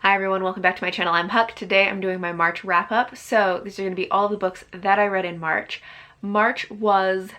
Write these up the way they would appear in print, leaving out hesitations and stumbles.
Hi everyone, welcome back to my channel. I'm Huck. Today I'm doing my March wrap-up. So these are going to be all the books that I read in March. March was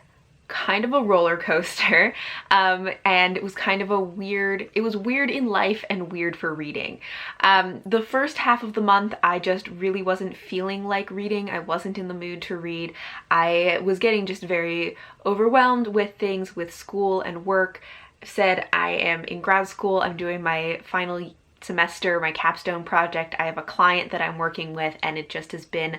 kind of a roller coaster, and it was kind of it was weird in life and weird for reading. The first half of the month I just really wasn't feeling like reading. I wasn't in the mood to read. I was getting just very overwhelmed with things, with school and work. Said I am in grad school, I'm doing my final semester, my capstone project. I have a client that I'm working with, and it just has been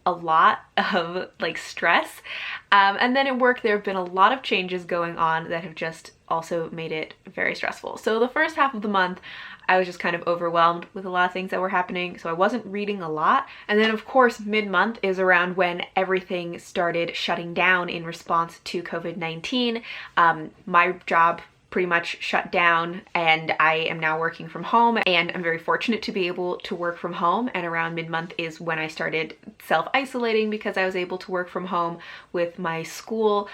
a lot of like stress. And then at work there have been a lot of changes going on that have just also made it very stressful. So the first half of the month I was just kind of overwhelmed with a lot of things that were happening, so I wasn't reading a lot. And then of course mid-month is around when everything started shutting down in response to COVID-19. My job pretty much shut down, and I am now working from home, and I'm very fortunate to be able to work from home. And around mid-month is when I started self-isolating because I was able to work from home with my school.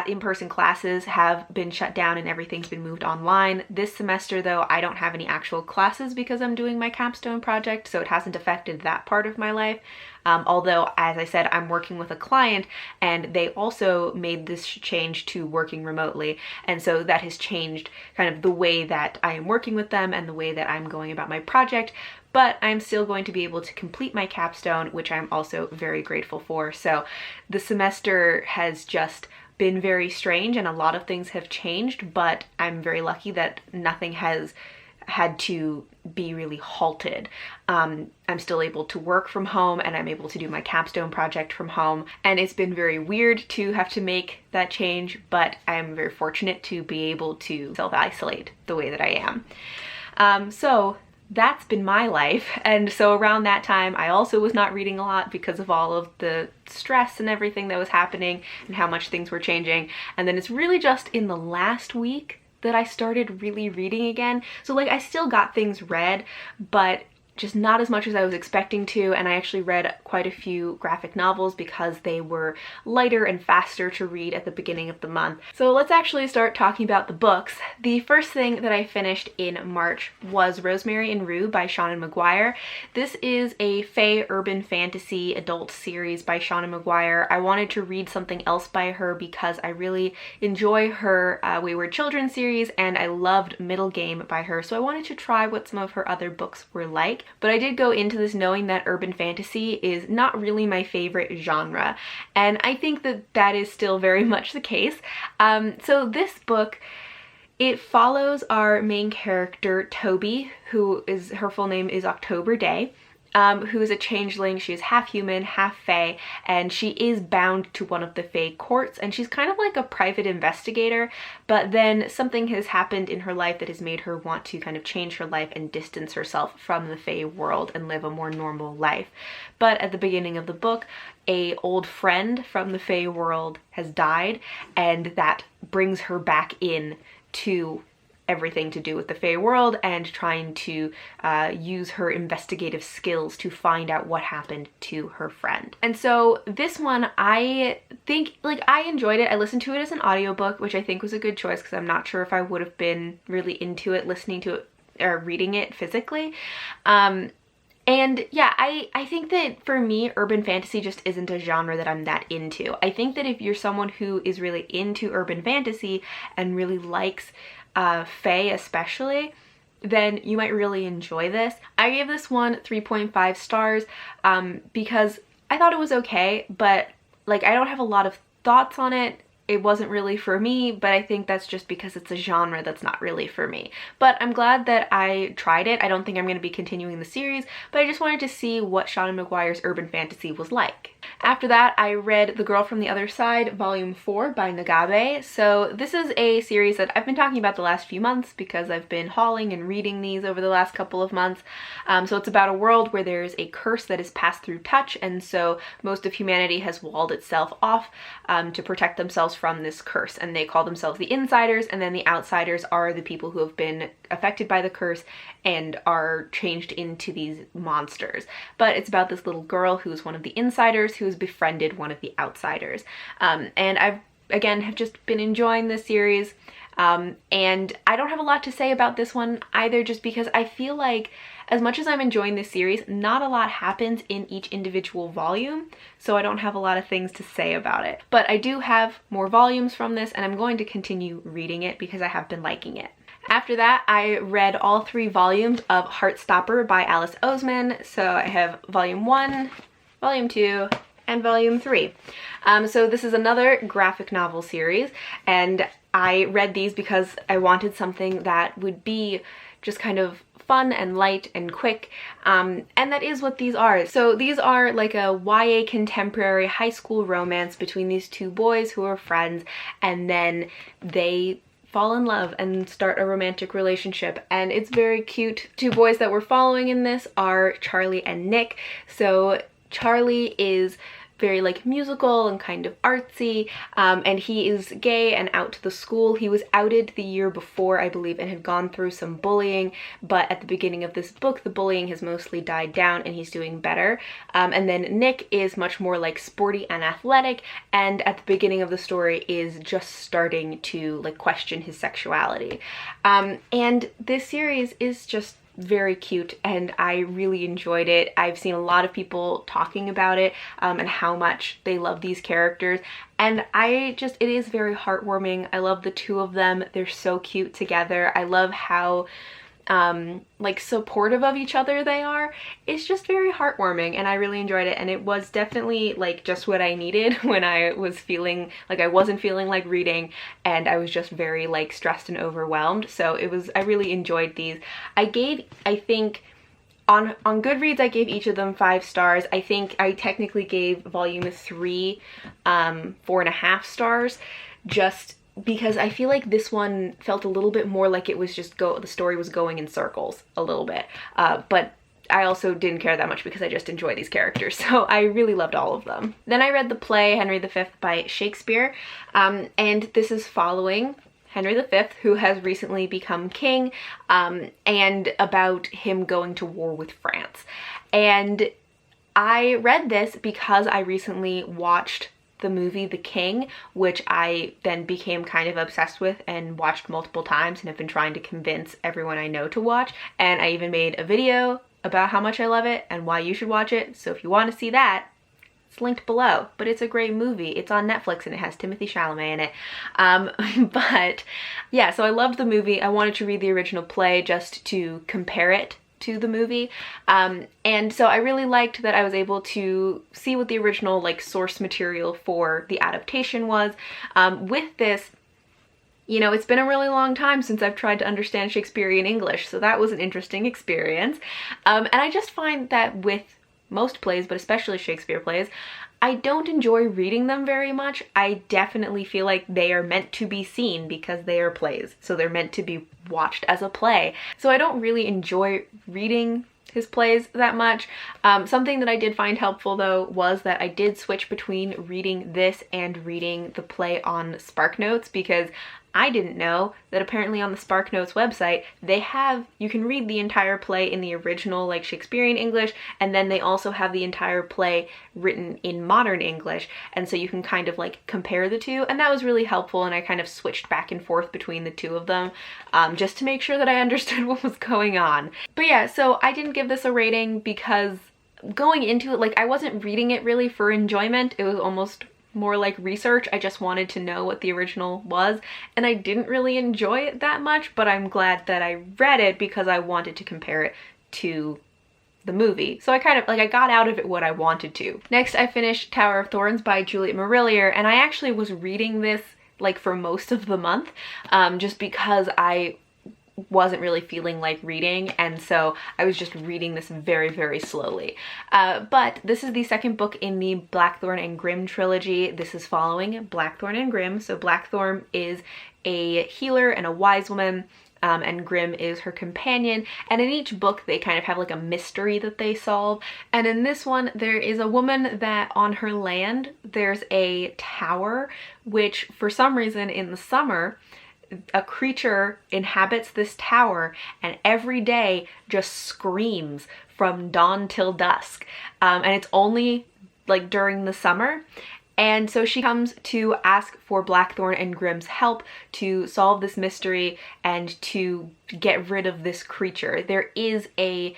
In-person classes have been shut down and everything's been moved online. This semester though, I don't have any actual classes because I'm doing my capstone project, so it hasn't affected that part of my life. Although, as I said, I'm working with a client and they also made this change to working remotely, and so that has changed kind of the way that I am working with them and the way that I'm going about my project. But I'm still going to be able to complete my capstone, which I'm also very grateful for. So the semester has just been very strange and a lot of things have changed, but I'm very lucky that nothing has had to be really halted. I'm still able to work from home and I'm able to do my capstone project from home, and it's been very weird to have to make that change, but I'm very fortunate to be able to self-isolate the way that I am. So that's been my life. And so around that time I also was not reading a lot because of all of the stress and everything that was happening and how much things were changing. And then it's really just in the last week that I started really reading again. So like I still got things read, but just not as much as I was expecting to, and I actually read quite a few graphic novels because they were lighter and faster to read at the beginning of the month. So let's actually start talking about the books. The first thing that I finished in March was Rosemary and Rue by Seanan McGuire. This is a fae urban fantasy adult series by Seanan McGuire. I wanted to read something else by her because I really enjoy her Wayward Children series, and I loved Middle Game by her, so I wanted to try what some of her other books were like. But I did go into this knowing that urban fantasy is not really my favorite genre, and I think that that is still very much the case. So this book, it follows our main character, Toby, her full name is October Day, who is a changeling. She is half human, half fae, and she is bound to one of the fae courts, and she's kind of like a private investigator, but then something has happened in her life that has made her want to kind of change her life and distance herself from the fae world and live a more normal life. But at the beginning of the book, an old friend from the fae world has died, and that brings her back in to everything to do with the fae world and trying to use her investigative skills to find out what happened to her friend. And so this one, I think, like, I enjoyed it. I listened to it as an audiobook, which I think was a good choice because I'm not sure if I would have been really into it listening to it or reading it physically. And yeah, I think that for me, urban fantasy just isn't a genre that I'm that into. I think that if you're someone who is really into urban fantasy and really likes fae especially, then you might really enjoy this. I gave this one 3.5 stars because I thought it was okay, but like I don't have a lot of thoughts on it. It wasn't really for me, but I think that's just because it's a genre that's not really for me. But I'm glad that I tried it. I don't think I'm going to be continuing the series, but I just wanted to see what Seanan McGuire's urban fantasy was like. After that, I read The Girl from the Other Side, Volume 4 by Nagabe. So this is a series that I've been talking about the last few months because I've been hauling and reading these over the last couple of months. So it's about a world where there's a curse that is passed through touch, and so most of humanity has walled itself off to protect themselves from this curse, and they call themselves the insiders, and then the outsiders are the people who have been affected by the curse and are changed into these monsters. But it's about this little girl who's one of the insiders who's befriended one of the outsiders. And I've, again, have just been enjoying this series. And I don't have a lot to say about this one either, just because I feel like as much as I'm enjoying this series, not a lot happens in each individual volume, so I don't have a lot of things to say about it. But I do have more volumes from this, and I'm going to continue reading it because I have been liking it. After that, I read all 3 volumes of Heartstopper by Alice Oseman. So I have volume 1, volume 2, and volume 3. So this is another graphic novel series, and I read these because I wanted something that would be just kind of fun and light and quick, and that is what these are. So these are like a YA contemporary high school romance between these 2 boys who are friends, and then they fall in love and start a romantic relationship, and it's very cute. 2 boys that we're following in this are Charlie and Nick. So Charlie is very like musical and kind of artsy, and he is gay and out to the school. He was outed the year before, I believe, and had gone through some bullying, but at the beginning of this book the bullying has mostly died down and he's doing better. And then Nick is much more like sporty and athletic, and at the beginning of the story is just starting to like question his sexuality. And this series is just very cute, and I really enjoyed it. I've seen a lot of people talking about it, and how much they love these characters, and it is very heartwarming. I love the 2 of them. They're so cute together. I love how like supportive of each other they are. It's just very heartwarming, and I really enjoyed it, and it was definitely like just what I needed when I was feeling like I wasn't feeling like reading and I was just very like stressed and overwhelmed. So I really enjoyed these. I think on Goodreads I gave each of them 5 stars. I think I technically gave volume 3 4.5 stars, just because I feel like this one felt a little bit more like it was just the story was going in circles a little bit, but I also didn't care that much because I just enjoy these characters, so I really loved all of them. Then I read the play Henry V by Shakespeare, and this is following Henry V, who has recently become king, and about him going to war with France. And I read this because I recently watched the movie The King, which I then became kind of obsessed with and watched multiple times and have been trying to convince everyone I know to watch. And I even made a video about how much I love it and why you should watch it. So if you want to see that, it's linked below. But it's a great movie. It's on Netflix and it has Timothée Chalamet in it. But yeah, so I loved the movie. I wanted to read the original play just to compare it to the movie, and so I really liked that I was able to see what the original like source material for the adaptation was. With this, you know, it's been a really long time since I've tried to understand Shakespearean English, so that was an interesting experience. And I just find that with most plays, but especially Shakespeare plays, I don't enjoy reading them very much. I definitely feel like they are meant to be seen because they are plays, so they're meant to be watched as a play. So I don't really enjoy reading his plays that much. Something that I did find helpful though was that I did switch between reading this and reading the play on SparkNotes, because I didn't know that apparently on the SparkNotes website you can read the entire play in the original like Shakespearean English, and then they also have the entire play written in modern English, and so you can kind of like compare the 2, and that was really helpful. And I kind of switched back and forth between the 2 of them just to make sure that I understood what was going on. But yeah, so I didn't give this a rating because going into it, like, I wasn't reading it really for enjoyment. It was almost more like research. I just wanted to know what the original was, and I didn't really enjoy it that much, but I'm glad that I read it because I wanted to compare it to the movie. So I kind of like, I got out of it what I wanted to. Next, I finished Tower of Thorns by Juliet Marillier, and I actually was reading this like for most of the month, just because I wasn't really feeling like reading, and so I was just reading this very, very slowly. But this is the second book in the Blackthorn and Grimm trilogy. This is following Blackthorn and Grimm. So Blackthorn is a healer and a wise woman, and Grimm is her companion, and in each book they kind of have like a mystery that they solve. And in this one, there is a woman that on her land there's a tower, which for some reason in the summer a creature inhabits this tower and every day just screams from dawn till dusk, and it's only like during the summer. And so she comes to ask for Blackthorn and Grimm's help to solve this mystery and to get rid of this creature. There is a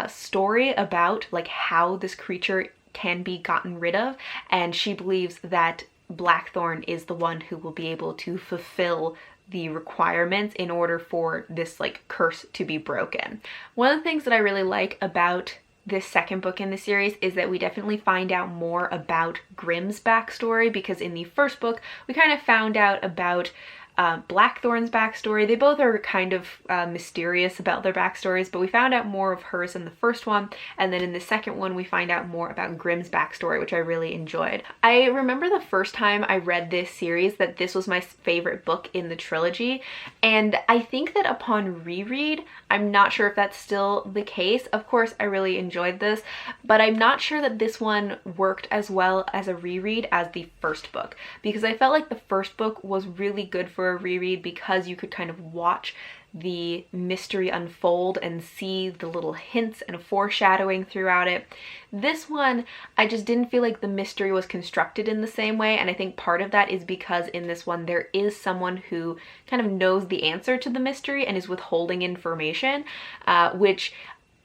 story about like how this creature can be gotten rid of, and she believes that Blackthorn is the one who will be able to fulfill the requirements in order for this like curse to be broken. One of the things that I really like about this second book in the series is that we definitely find out more about Grimm's backstory, because in the first book we kind of found out about Blackthorn's backstory. They both are kind of mysterious about their backstories, but we found out more of hers in the first one, and then in the second one we find out more about Grimm's backstory, which I really enjoyed. I remember the first time I read this series that this was my favorite book in the trilogy, and I think that upon reread, I'm not sure if that's still the case. Of course, I really enjoyed this, but I'm not sure that this one worked as well as a reread as the first book, because I felt like the first book was really good for a reread because you could kind of watch the mystery unfold and see the little hints and foreshadowing throughout it. This one, I just didn't feel like the mystery was constructed in the same way, and I think part of that is because in this one there is someone who kind of knows the answer to the mystery and is withholding information, which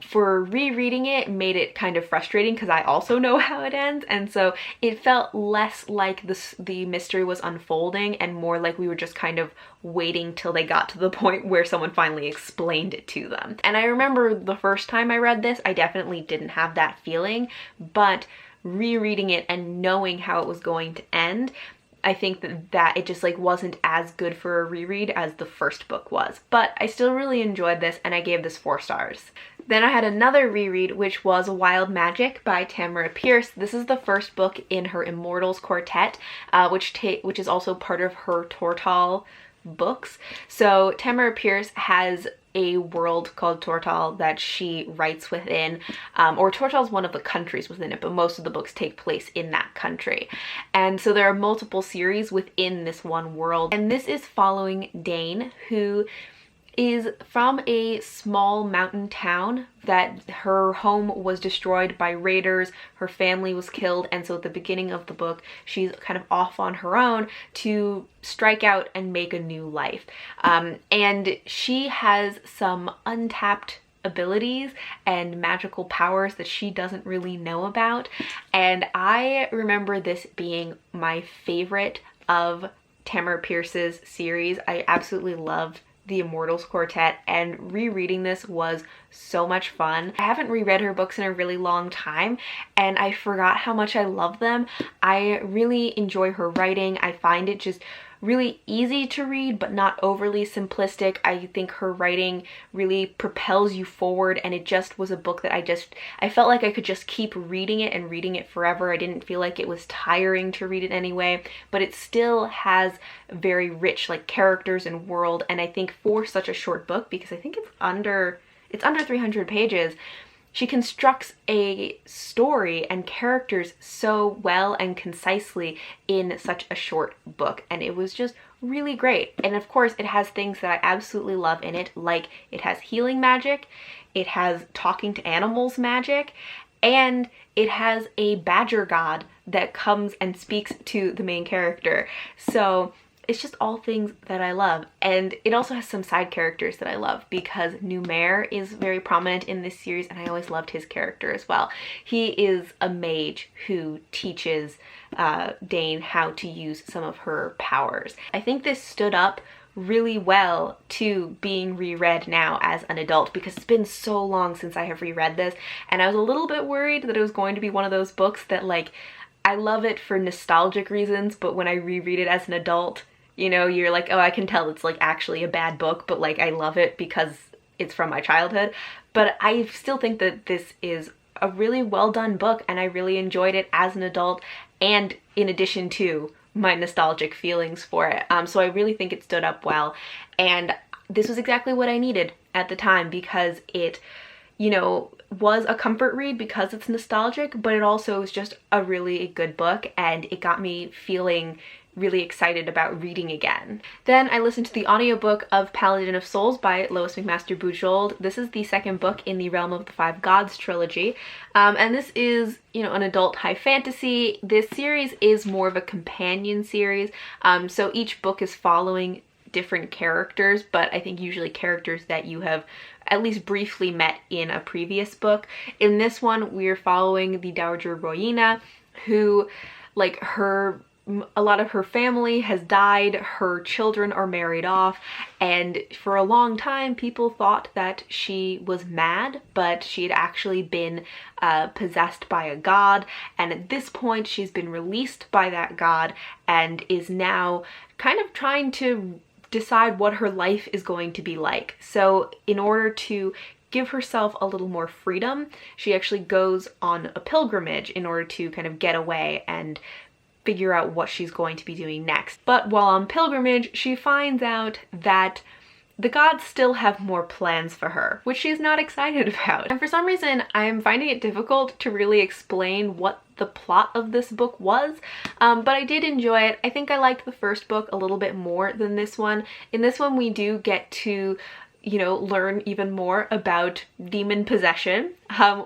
for rereading it made it kind of frustrating because I also know how it ends, and so it felt less like the mystery was unfolding and more like we were just kind of waiting till they got to the point where someone finally explained it to them. And I remember the first time I read this, I definitely didn't have that feeling, but rereading it and knowing how it was going to end, I think that it just like wasn't as good for a reread as the first book was. But I still really enjoyed this and I gave this 4 stars. Then I had another reread, which was Wild Magic by Tamara Pierce. This is the first book in her Immortals Quartet, which is also part of her Tortall books. So Tamara Pierce has a world called Tortall that she writes within, or Tortall is one of the countries within it, but most of the books take place in that country. And so there are multiple series within this one world, and this is following Dane, who is from a small mountain town that her home was destroyed by raiders, her family was killed, and so at the beginning of the book she's kind of off on her own to strike out and make a new life. And she has some untapped abilities and magical powers that she doesn't really know about, and I remember this being my favorite of Tamara Pierce's series. I absolutely loved the Immortals Quartet, and rereading this was so much fun. I haven't reread her books in a really long time and I forgot how much I love them. I really enjoy her writing. I find it just really easy to read but not overly simplistic. I think her writing really propels you forward, and it just was a book that I felt like I could just keep reading it and reading it forever. I didn't feel like it was tiring to read it anyway, but it still has very rich like characters and world, and I think for such a short book, because I think it's under 300 pages, she constructs a story and characters so well and concisely in such a short book, and it was just really great. And of course it has things that I absolutely love in it, like it has healing magic, it has talking to animals magic, and it has a badger god that comes and speaks to the main character. So it's just all things that I love. And it also has some side characters that I love, because Numair is very prominent in this series and I always loved his character as well. He is a mage who teaches Dane how to use some of her powers. I think this stood up really well to being reread now as an adult, because it's been so long since I have reread this, and I was a little bit worried that it was going to be one of those books that like, I love it for nostalgic reasons, but when I reread it as an adult, you know, you're like, oh, I can tell it's like actually a bad book, but like I love it because it's from my childhood. But I still think that this is a really well done book, and I really enjoyed it as an adult, and in addition to my nostalgic feelings for it. So I really think it stood up well, and this was exactly what I needed at the time, because it, you know, was a comfort read because it's nostalgic, but it also was just a really good book, and it got me feeling really excited about reading again. Then I listened to the audiobook of Paladin of Souls by Lois McMaster Bujold. This is the second book in the Realm of the Five Gods trilogy, and this is, you know, an adult high fantasy. This series is more of a companion series, so each book is following different characters, but I think usually characters that you have at least briefly met in a previous book. In this one, we're following the Dowager Rowena, who, like, a lot of her family has died, her children are married off, and for a long time people thought that she was mad, but she had actually been possessed by a god, and at this point she's been released by that god and is now kind of trying to decide what her life is going to be like. So in order to give herself a little more freedom, she actually goes on a pilgrimage in order to kind of get away and figure out what she's going to be doing next. But while on pilgrimage, she finds out that the gods still have more plans for her, which she's not excited about. And for some reason, I'm finding it difficult to really explain what the plot of this book was, but I did enjoy it. I think I liked the first book a little bit more than this one. In this one, we do get to, you know, learn even more about demon possession,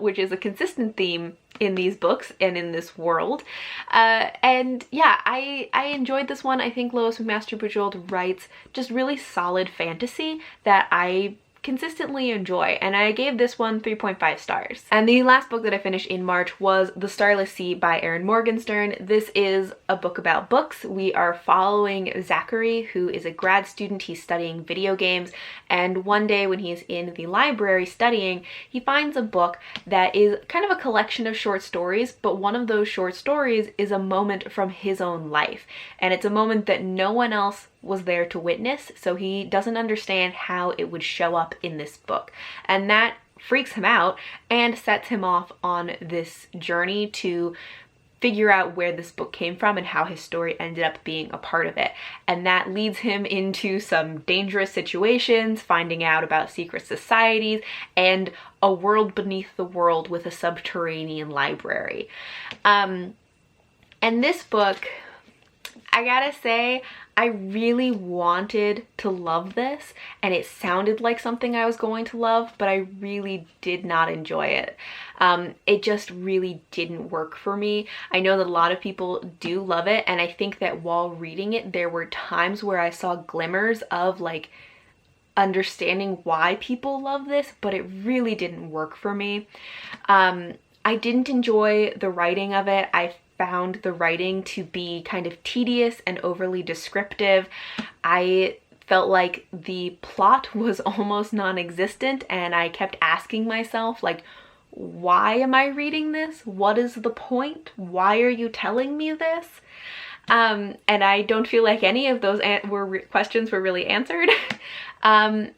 which is a consistent theme in these books and in this world. And yeah, I enjoyed this one. I think Lois McMaster Bujold writes just really solid fantasy that I consistently enjoy, and I gave this one 3.5 stars. And the last book that I finished in March was The Stylus Seat by Erin Morgenstern. This is a book about books. We are following Zachary, who is a grad student. He's studying video games, and one day when he is in the library studying, he finds a book that is kind of a collection of short stories, but one of those short stories is a moment from his own life, and it's a moment that no one else was there to witness, so he doesn't understand how it would show up in this book. And that freaks him out and sets him off on this journey to figure out where this book came from and how his story ended up being a part of it. And that leads him into some dangerous situations, finding out about secret societies and a world beneath the world with a subterranean library. And this book, I gotta say, I really wanted to love this, and it sounded like something I was going to love, but I really did not enjoy it. It just really didn't work for me. I know that a lot of people do love it, and I think that while reading it, there were times where I saw glimmers of like understanding why people love this, but it really didn't work for me. I didn't enjoy the writing of it. I found the writing to be kind of tedious and overly descriptive. I felt like the plot was almost non-existent, and I kept asking myself, like, why am I reading this? What is the point? Why are you telling me this? And I don't feel like any of those questions were really answered. And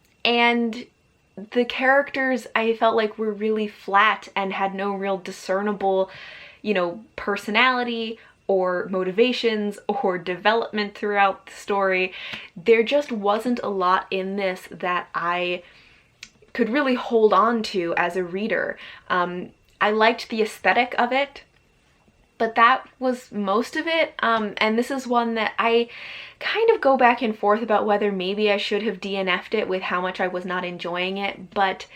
the characters, I felt like, were really flat and had no real discernible, you know, personality or motivations or development throughout the story. There just wasn't a lot in this that I could really hold on to as a reader. I liked the aesthetic of it, but that was most of it. And this is one that I kind of go back and forth about whether maybe I should have DNF'd it with how much I was not enjoying it, but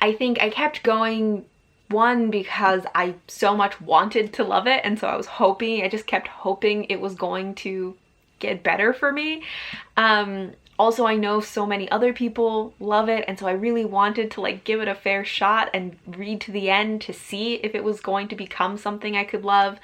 I think I kept going, one, because I so much wanted to love it, and so I just kept hoping it was going to get better for me. Also, I know so many other people love it, and so I really wanted to like give it a fair shot and read to the end to see if it was going to become something I could love.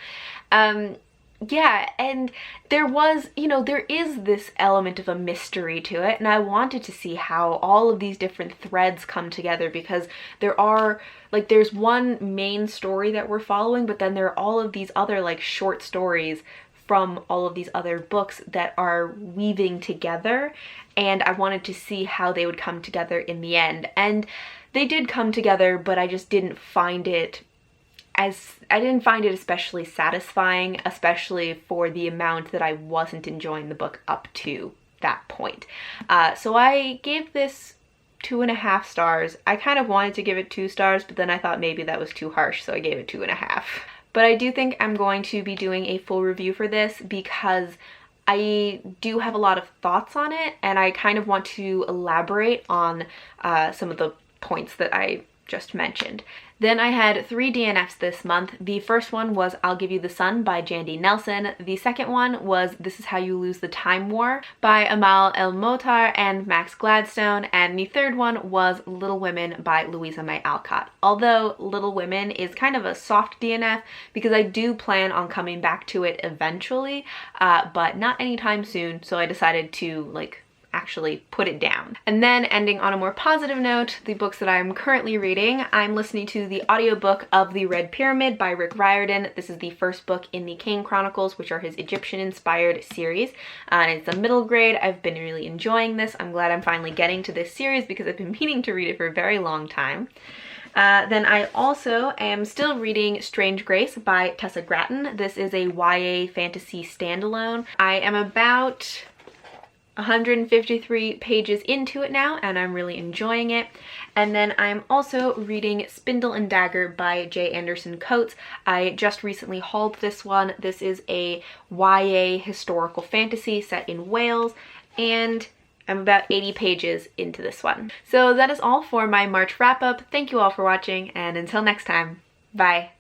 Yeah, and there was, you know, there is this element of a mystery to it, and I wanted to see how all of these different threads come together, because there are, like, there's one main story that we're following, but then there are all of these other, like, short stories from all of these other books that are weaving together, and I wanted to see how they would come together in the end. And they did come together, but I just didn't find it especially satisfying, especially for the amount that I wasn't enjoying the book up to that point. So I gave this 2.5 stars. I kind of wanted to give it 2 stars, but then I thought maybe that was too harsh, so I gave it 2.5. But I do think I'm going to be doing a full review for this, because I do have a lot of thoughts on it, and I kind of want to elaborate on some of the points that I just mentioned. Then I had 3 DNFs this month. The first one was I'll Give You the Sun by Jandy Nelson. The second one was This Is How You Lose the Time War by Amal El-Motar and Max Gladstone. And the third one was Little Women by Louisa May Alcott. Although Little Women is kind of a soft DNF because I do plan on coming back to it eventually, but not anytime soon. So I decided to actually put it down. And then ending on a more positive note, the books that I'm currently reading, I'm listening to the audiobook of The Red Pyramid by Rick Riordan. This is the first book in the Kane Chronicles, which are his Egyptian-inspired series. And it's a middle grade. I've been really enjoying this. I'm glad I'm finally getting to this series because I've been meaning to read it for a very long time. Then I also am still reading Strange Grace by Tessa Gratton. This is a YA fantasy standalone. I am about 153 pages into it now, and I'm really enjoying it. And then I'm also reading Spindle and Dagger by J. Anderson Coates. I just recently hauled this one. This is a YA historical fantasy set in Wales, and I'm about 80 pages into this one. So that is all for my March wrap-up. Thank you all for watching, and until next time, bye.